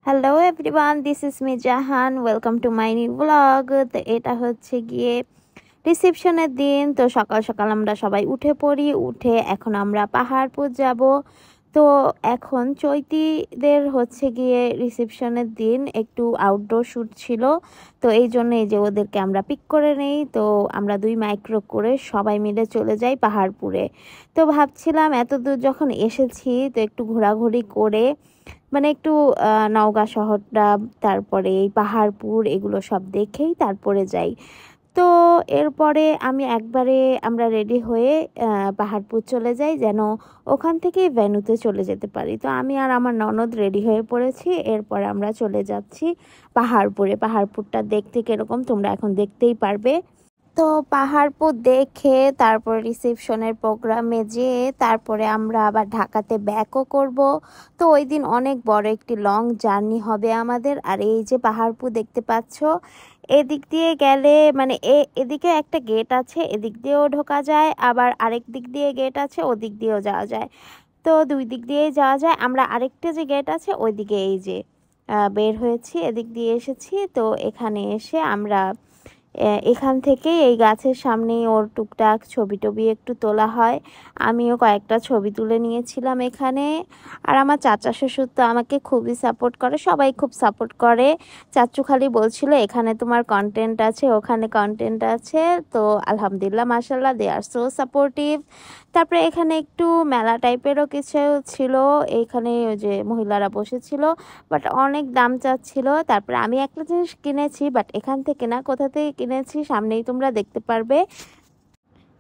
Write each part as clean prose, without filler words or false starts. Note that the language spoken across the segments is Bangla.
Hello everyone, this is me Jahan. Welcome to my new blog. তো এটা হচ্ছে গিয়ে রিসেপশনের দিন। তো সকাল সকাল আমরা সবাই উঠে পড়ি। উঠে এখন আমরা পাহাড়পুর যাব। তো এখন চৈতিদের হচ্ছে গিয়ে রিসেপশনের দিন একটু আউটডোর শ্যুট ছিল। তো এই জন্য এই যে ওদেরকে আমরা পিক করে নেই। তো আমরা 2 মাইক্রো করে সবাই মিলে চলে যাই পাহাড়পুরে। তো ভাবছিলাম এত দূর যখন এসেছি তো একটু ঘোরাঘুরি করে মানে একটু নওগাঁ শহরটা, তারপরে এই পাহাড়পুর এগুলো সব দেখেই তারপরে যাই। তো এরপরে আমরা রেডি হয়ে পাহাড়পুর চলে যাই, যেন ওখান থেকে ভেন্যুতে চলে যেতে পারি। তো আমি আর আমার ননদ রেডি হয়ে পড়েছি। এরপরে আমরা চলে যাচ্ছি পাহাড়পুরে। পাহাড়পুরটা দেখতে কিরকম তোমরা এখন দেখতেই পারবে। তো পাহাড়পুর দেখে তারপর রিসেপশনের প্রোগ্রামে যেয়ে তারপরে আমরা আবার ঢাকাতে ব্যাকও করব। তো ওই দিন অনেক বড় একটি লং জার্নি হবে আমাদের। আর এই যে পাহাড়পুর দেখতে পাচ্ছ, এদিক দিয়ে গেলে মানে এদিকে একটা গেট আছে, এদিক দিয়েও ঢোকা যায়, আবার আরেক দিক দিয়ে গেট আছে, ওদিক দিয়েও যাওয়া যায়। তো 2 দিক দিয়েই যাওয়া যায়। আমরা আরেকটা যে গেট আছে ওইদিকে এই যে বের হয়েছি, এদিক দিয়ে এসেছি। তো এখানে এসে আমরা এখান থেকে এই গাছের সামনেই ওর টুকটাক ছবি টবি একটু তোলা হয়। আমিও কয়েকটা ছবি তুলে নিয়েছিলাম এখানে। আর আমার চাচা শ্বশুর তো আমাকে খুবই সাপোর্ট করে, সবাই খুব সাপোর্ট করে। চাচু খালি বলছিল এখানে তোমার কন্টেন্ট আছে, ওখানে কন্টেন্ট আছে। তো আলহামদুলিল্লাহ, মাশাল্লাহ, দে আর সো সাপোর্টিভ। তারপরে এখানে একটু মেলা টাইপেরও কিছু ছিল। এইখানে ওই যে মহিলারা বসেছিল, বাট অনেক দাম চাচ্ছিল। তারপরে আমি একটা জিনিস কিনেছি, বাট এখান থেকে না, কোথা থেকে কিনেছি সামনেই তোমরা দেখতে পারবে।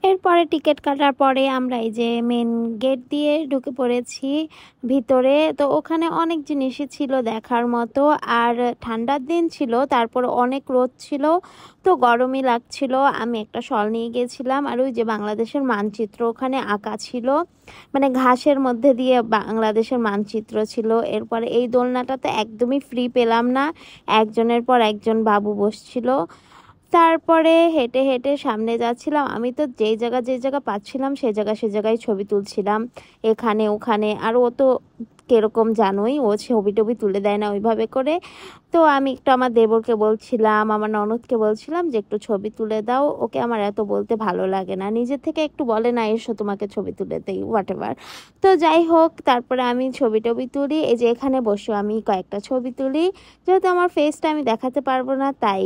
এরপরে টিকিট কাটার পরে আমরা এই যে মেন গেট দিয়ে ঢুকে পড়েছি ভিতরে। তো ওখানে অনেক জিনিসই ছিল দেখার মতো। আর ঠান্ডার দিন ছিল, তারপর অনেক রোদ ছিল, তো গরমই লাগছিল। আমি একটা শল নিয়ে গেছিলাম। আর ওই যে বাংলাদেশের মানচিত্র ওখানে আঁকা ছিল, মানে ঘাসের মধ্যে দিয়ে বাংলাদেশের মানচিত্র ছিল। এরপরে এই দোলনাটাতে একদমই ফ্রি পেলাম না, একজনের পর একজন বাবু বসছিল। তারপরে হেঁটে হেঁটে সামনে যাচ্ছিলাম। আমি তো যে জায়গা পাচ্ছিলাম সে জায়গায় ছবি তুলছিলাম, এখানে ওখানে। আর ও তো কিরকম জানোই, ও ছবি টবি তুলে দেয় না ওইভাবে করে। তো আমি একটু আমার দেবরকে বলছিলাম, আমার ননদকে বলছিলাম যে একটু ছবি তুলে দাও। ওকে আমার এত বলতে ভালো লাগে না, নিজের থেকে একটু বলে না এসো তোমাকে ছবি তুলে দেই, হোয়াট এভার। তো যাই হোক, তারপরে আমি ছবি টবি তুলি। এই যে এখানে বসে আমি কয়েকটা ছবি তুলি, যেহেতু আমার ফেসটা আমি দেখাতে পারবো না তাই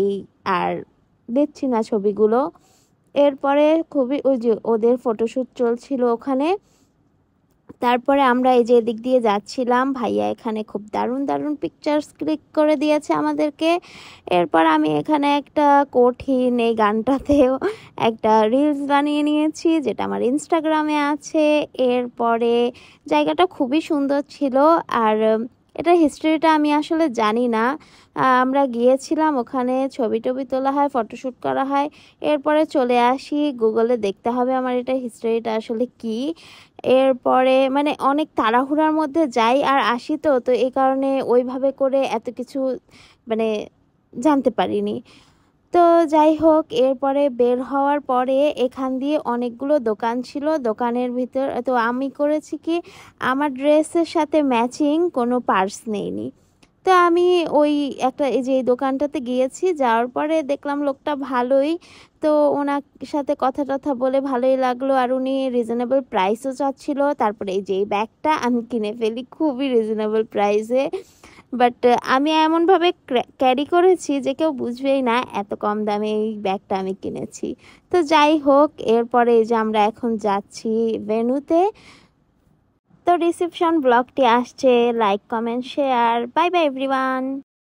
আর দেখছি না ছবিগুলো। এরপরে খুবই ওই যে ওদের ফটোশ্যুট চলছিল ওখানে। তারপরে আমরা এই যে এদিক দিয়ে যাচ্ছিলাম, ভাইয়া এখানে খুব দারুণ দারুণ পিকচার্স ক্লিক করে দিয়েছে আমাদেরকে। এরপর আমি এখানে একটা কঠিন এই গানটাতেও একটা রিলস বানিয়ে নিয়েছি, যেটা আমার ইনস্টাগ্রামে আছে। এরপরে জায়গাটা খুবই সুন্দর ছিল। আর এটা হিস্ট্রিটা আমি আসলে জানি না। আমরা গিয়েছিলাম, ওখানে ছবি টবি তোলা হয়, ফটোশ্যুট করা হয়। এরপরে চলে আসি, গুগলে দেখতে হবে আমার এটা হিস্ট্রিটা আসলে কি। এরপরে মানে অনেক তাড়াহুড়ার মধ্যে যাই আর আসি, তো তো এই কারণে ওইভাবে করে এত কিছু মানে জানতে পারিনি। তো যাই হোক, এরপরে বের হওয়ার পরে এখান দিয়ে অনেকগুলো দোকান ছিল। দোকানের ভিতর তো আমি করেছি কি, আমার ড্রেসের সাথে ম্যাচিং কোনো পার্স নেইনি। তো আমি ওই একটা এই যে এই দোকানটাতে গিয়েছি, যাওয়ার পরে দেখলাম লোকটা ভালোই। তো ওনার সাথে কথা টথা বলে ভালোই লাগলো। আর উনি রিজনেবল প্রাইসও চাচ্ছিল। তারপরে এই যে এই ব্যাগটা আমি কিনে ফেলি খুবই রিজনেবল প্রাইসে। বাট আমি এমনভাবে ক্যারি করেছি যে কেউ বুঝবেই না এত কম দামে এই ব্যাগটা আমি কিনেছি। তো যাই হোক, এরপরে এই যে আমরা এখন যাচ্ছি ভেন্যুতে। তো রিসেপশন ব্লগটি আসছে, like comment share, bye bye everyone.